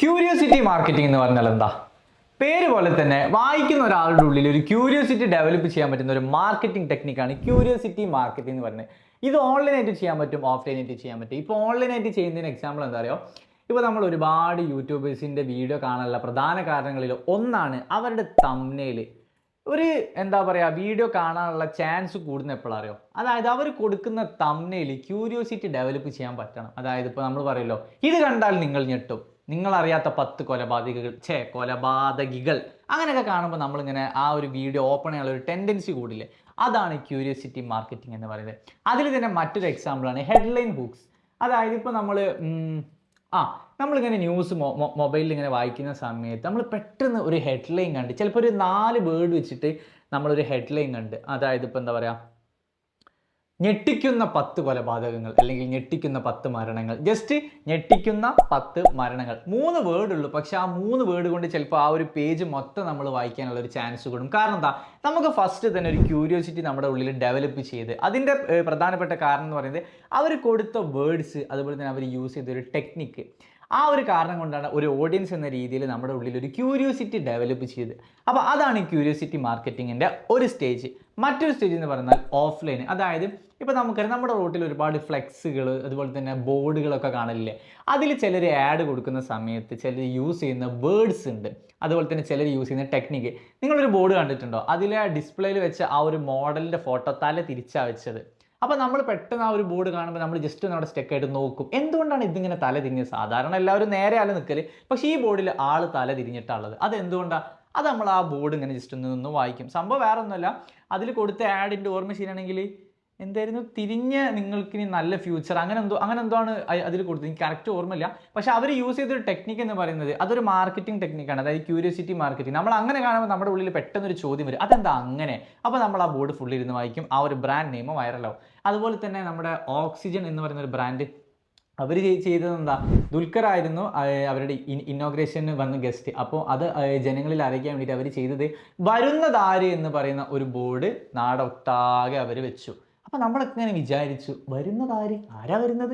Curiosity marketing എന്ന് പറഞ്ഞാൽ എന്താ? പേര് പോലെ തന്നെ വായിക്കുന്ന ഒരാളുടെ ഉള്ളിൽ ഒരു ക്യൂരിയോസിറ്റി ഡെവലപ്പ് ചെയ്യാൻ പറ്റുന്ന ഒരു മാർക്കറ്റിംഗ് ടെക്നിക്കാണ് ക്യൂരിയോസിറ്റി മാർക്കറ്റിംഗ് എന്ന് പറയുന്നത്. ഇത് ഓൺലൈനായിട്ട് ചെയ്യാൻ പറ്റും, ഓഫ്ലൈനായിട്ട് ചെയ്യാൻ പറ്റും. ഇപ്പോൾ ഓൺലൈനായിട്ട് ചെയ്യുന്നതിന് എക്സാമ്പിൾ എന്താ അറിയോ? ഇപ്പോൾ നമ്മൾ ഒരുപാട് യൂട്യൂബേഴ്സിൻ്റെ വീഡിയോ കാണാനുള്ള പ്രധാന കാരണങ്ങളിൽ ഒന്നാണ് അവരുടെ തംബ്നെയിൽ ഒരു എന്താ പറയുക വീഡിയോ കാണാനുള്ള ചാൻസ് കൂടുന്ന എപ്പോഴറിയോ? അതായത് അവർ കൊടുക്കുന്ന തംബ്നെയിൽ ക്യൂരിയോസിറ്റി ഡെവലപ്പ് ചെയ്യാൻ പറ്റണം. അതായത് ഇപ്പോൾ നമ്മൾ പറയുമല്ലോ, ഇത് കണ്ടാൽ നിങ്ങൾ ഞെട്ടും, നിങ്ങൾ അറിയാത്ത 10 കൊലപാതകികൾ അങ്ങനെയൊക്കെ കാണുമ്പോൾ നമ്മളിങ്ങനെ ആ ഒരു വീഡിയോ ഓപ്പൺ ചെയ്യാനുള്ള ഒരു ടെൻഡൻസി കൂടില്ലേ? അതാണ് ക്യൂരിയോസിറ്റി മാർക്കറ്റിംഗ് എന്ന് പറയുന്നത്. അതിൽ തന്നെ മറ്റൊരു എക്സാമ്പിളാണ് ഹെഡ്ലൈൻ ഹുക്സ്. അതായത് ഇപ്പോൾ നമ്മളിങ്ങനെ ന്യൂസ് മൊബൈലിൽ ഇങ്ങനെ വായിക്കുന്ന സമയത്ത് നമ്മൾ പെട്ടെന്ന് ഒരു ഹെഡ്ലൈൻ കണ്ട്, ചിലപ്പോൾ ഒരു 4 വേർഡ് വെച്ചിട്ട് നമ്മളൊരു ഹെഡ്ലൈൻ കണ്ട്, അതായത് ഇപ്പോൾ എന്താ പറയുക, ഞെട്ടിക്കുന്ന 10 കൊലപാതകങ്ങൾ അല്ലെങ്കിൽ ഞെട്ടിക്കുന്ന 10 മരണങ്ങൾ, ജസ്റ്റ് ഞെട്ടിക്കുന്ന 10 മരണങ്ങൾ, 3 വേർഡ് ഉള്ളൂ. പക്ഷെ ആ 3 വേർഡ് കൊണ്ട് ചിലപ്പോൾ ആ ഒരു പേജ് മൊത്തം നമ്മൾ വായിക്കാനുള്ള ഒരു ചാൻസ് കൂടും. കാരണം എന്താ, നമുക്ക് ഫസ്റ്റ് തന്നെ ഒരു ക്യൂരിയോസിറ്റി നമ്മുടെ ഉള്ളിൽ ഡെവലപ്പ് ചെയ്ത്, അതിൻ്റെ പ്രധാനപ്പെട്ട കാരണം എന്ന് പറയുന്നത് അവർ കൊടുത്ത വേർഡ്സ്, അതുപോലെ തന്നെ അവർ യൂസ് ചെയ്ത ഒരു ടെക്നിക്ക്, ആ ഒരു കാരണം കൊണ്ടാണ് ഒരു ഓഡിയൻസ് എന്ന രീതിയിൽ നമ്മുടെ ഉള്ളിൽ ഒരു ക്യൂരിയോസിറ്റി ഡെവലപ്പ് ചെയ്ത്. അപ്പോൾ അതാണ് ഈ ക്യൂരിയോസിറ്റി മാർക്കറ്റിങ്ങിൻ്റെ ഒരു സ്റ്റേജ്. മറ്റൊരു സ്റ്റേജ് എന്ന് പറഞ്ഞാൽ ഓഫ്ലൈൻ. അതായത് ഇപ്പോൾ നമുക്കറിയാം, നമ്മുടെ റോട്ടിൽ ഒരുപാട് ഫ്ലെക്സുകൾ അതുപോലെ തന്നെ ബോർഡുകളൊക്കെ കാണില്ലേ? അതിൽ ചിലർ ആഡ് കൊടുക്കുന്ന സമയത്ത് ചിലർ യൂസ് ചെയ്യുന്ന വേർഡ്സ് ഉണ്ട്, അതുപോലെ തന്നെ ചിലർ യൂസ് ചെയ്യുന്ന ടെക്നിക്ക്. നിങ്ങളൊരു ബോർഡ് കണ്ടിട്ടുണ്ടോ? അതിലെ ഡിസ്പ്ലേയിൽ വെച്ച ആ ഒരു മോഡലിൻ്റെ ഫോട്ടോ തല തിരിച്ചാണ് വെച്ചത്. അപ്പോൾ നമ്മൾ പെട്ടെന്ന് ആ ഒരു ബോർഡ് കാണുമ്പോൾ നമ്മൾ ജസ്റ്റ് ഒന്ന് അവിടെ സ്റ്റെക്കായിട്ട് നോക്കും, എന്തുകൊണ്ടാണ് ഇതിങ്ങനെ തല തിരിഞ്ഞത്? സാധാരണ എല്ലാവരും നേരെയല്ല നിൽക്കൽ, പക്ഷേ ഈ ബോർഡിൽ ആൾ തല തിരിഞ്ഞിട്ടുള്ളത്. അതെന്തുകൊണ്ടാണ്? അത് നമ്മൾ ആ ബോർഡ് ഇങ്ങനെ ജസ്റ്റ് ഒന്ന് വായിക്കും. സംഭവം വേറെ ഒന്നുമല്ല, അതിൽ കൊടുത്ത ആഡിൻ്റെ ഓർമ്മ ശരിയാണെങ്കിൽ എന്തായിരുന്നു, തിരിഞ്ഞ് നിങ്ങൾക്കിനി നല്ല ഫ്യൂച്ചർ അങ്ങനെ എന്തോ ആണ് അതിൽ കൊടുത്തത്. എനിക്ക് കറക്റ്റ് ഓർമ്മയില്ല. പക്ഷേ അവർ യൂസ് ചെയ്തൊരു ടെക്നിക്ക് എന്ന് പറയുന്നത് അതൊരു മാർക്കറ്റിംഗ് ടെക്നിക്കാണ്, അതായത് ക്യൂരിയോസിറ്റി മാർക്കറ്റിംഗ്. നമ്മൾ അങ്ങനെ കാണുമ്പോൾ നമ്മുടെ ഉള്ളിൽ പെട്ടെന്നൊരു ചോദ്യം വരും, അതെന്താ അങ്ങനെ? അപ്പോൾ നമ്മൾ ആ ബോർഡ് ഫുള്ളി ഇരുന്ന് വായിക്കും, ആ ഒരു ബ്രാൻഡ് നെയിം വൈറലാവും. അതുപോലെ തന്നെ നമ്മുടെ ഓക്സിജൻ എന്ന് പറയുന്ന ഒരു ബ്രാൻഡ്, അവർ ചെയ്തത് എന്താ, ദുൽഖർ ആയിരുന്നു അവരുടെ ഇന്നോഗ്രേഷന് വന്ന ഗസ്റ്റ്. അപ്പോൾ അത് ജനങ്ങളിൽ അറിയിക്കാൻ വേണ്ടിയിട്ട് അവർ ചെയ്തത് വരുന്നതാര് എന്ന് പറയുന്ന ഒരു ബോർഡ് നാടൊട്ടാകെ അവർ വെച്ചു. അപ്പോൾ നമ്മളൊക്കെ ഇങ്ങനെ വിചാരിച്ചു, വരുന്നതാര്, ആരാ വരുന്നത്?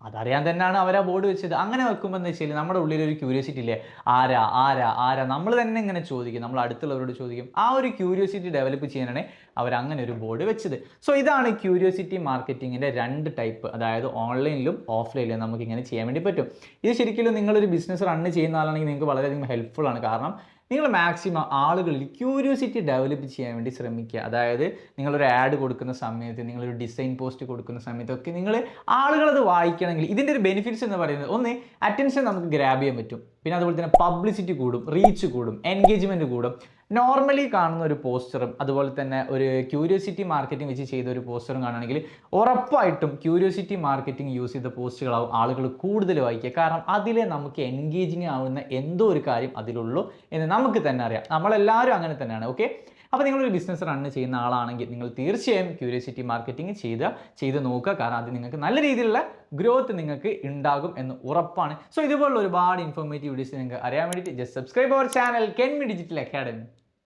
അതറിയാൻ തന്നെയാണ് അവർ ആ ബോർഡ് വെച്ചത്. അങ്ങനെ വെക്കുമ്പോൾ എന്ന് വെച്ചാൽ നമ്മുടെ ഉള്ളിലൊരു ക്യൂരിയോസിറ്റി ഇല്ലേ, ആരാ നമ്മൾ തന്നെ ഇങ്ങനെ ചോദിക്കും, നമ്മൾ അടുത്തുള്ളവരോട് ചോദിക്കും. ആ ഒരു ക്യൂരിയോസിറ്റി ഡെവലപ്പ് ചെയ്യാനാണ് അവർ അങ്ങനെ ഒരു ബോർഡ് വെച്ചത്. സോ ഇതാണ് ക്യൂരിയോസിറ്റി മാർക്കറ്റിങ്ങിൻ്റെ 2 ടൈപ്പ്. അതായത് ഓൺലൈനിലും ഓഫ്ലൈനിലും നമുക്ക് ഇങ്ങനെ ചെയ്യാൻ വേണ്ടി പറ്റും. ഇത് ശരിക്കും നിങ്ങളൊരു ബിസിനസ് റൺ ചെയ്യുന്ന ആളാണെങ്കിൽ നിങ്ങൾക്ക് വളരെയധികം ഹെൽപ്ഫുൾ ആണ്. കാരണം നിങ്ങൾ മാക്സിമം ആളുകളിൽ ക്യൂരിയോസിറ്റി ഡെവലപ്പ് ചെയ്യാൻ വേണ്ടി ശ്രമിക്കുക. അതായത് നിങ്ങളൊരു ആഡ് കൊടുക്കുന്ന സമയത്ത്, നിങ്ങളൊരു ഡിസൈൻ പോസ്റ്റ് കൊടുക്കുന്ന സമയത്തൊക്കെ നിങ്ങൾ ആളുകളത് വായിക്കണമെങ്കിൽ ഇതിൻ്റെ ഒരു ബെനിഫിറ്റ്സ് എന്ന് പറയുന്നത്, ഒന്ന് അറ്റൻഷൻ നമുക്ക് ഗ്രാബ് ചെയ്യാൻ പറ്റും, പിന്നെ അതുപോലെ തന്നെ പബ്ലിസിറ്റി കൂടും, റീച്ച് കൂടും, എൻഗേജ്മെൻറ്റ് കൂടും. നോർമലി കാണുന്ന ഒരു പോസ്റ്ററും അതുപോലെ തന്നെ ഒരു ക്യൂരിയോസിറ്റി മാർക്കറ്റിംഗ് വെച്ച് ചെയ്ത ഒരു പോസ്റ്ററും കാണുകയാണെങ്കിൽ ഉറപ്പായിട്ടും ക്യൂരിയോസിറ്റി മാർക്കറ്റിംഗ് യൂസ് ചെയ്ത പോസ്റ്റുകളാവും ആളുകൾ കൂടുതൽ വായിക്കുക. കാരണം അതിലെ നമുക്ക് എൻഗേജിങ് ആവുന്ന എന്തോ ഒരു കാര്യം അതിലുള്ളൂ എന്ന് നമുക്ക് തന്നെ അറിയാം. നമ്മളെല്ലാവരും അങ്ങനെ തന്നെയാണ്. ഓക്കെ, അപ്പോൾ നിങ്ങളൊരു ബിസിനസ് റൺ ചെയ്യുന്ന ആളാണെങ്കിൽ നിങ്ങൾ തീർച്ചയായും ക്യൂരിയോസിറ്റി മാർക്കറ്റിംഗ് ചെയ്ത് നോക്കുക. കാരണം അത് നിങ്ങൾക്ക് നല്ല രീതിയിലുള്ള ഗ്രോത്ത് നിങ്ങൾക്ക് ഉണ്ടാകും എന്ന് ഉറപ്പാണ്. സോ ഇതുപോലുള്ള ഒരുപാട് ഇൻഫോർമേറ്റീവ് വീഡിയോസ് നിങ്ങൾക്ക് അറിയാൻ വേണ്ടിയിട്ട് just subscribe our channel Kenmi digital academy.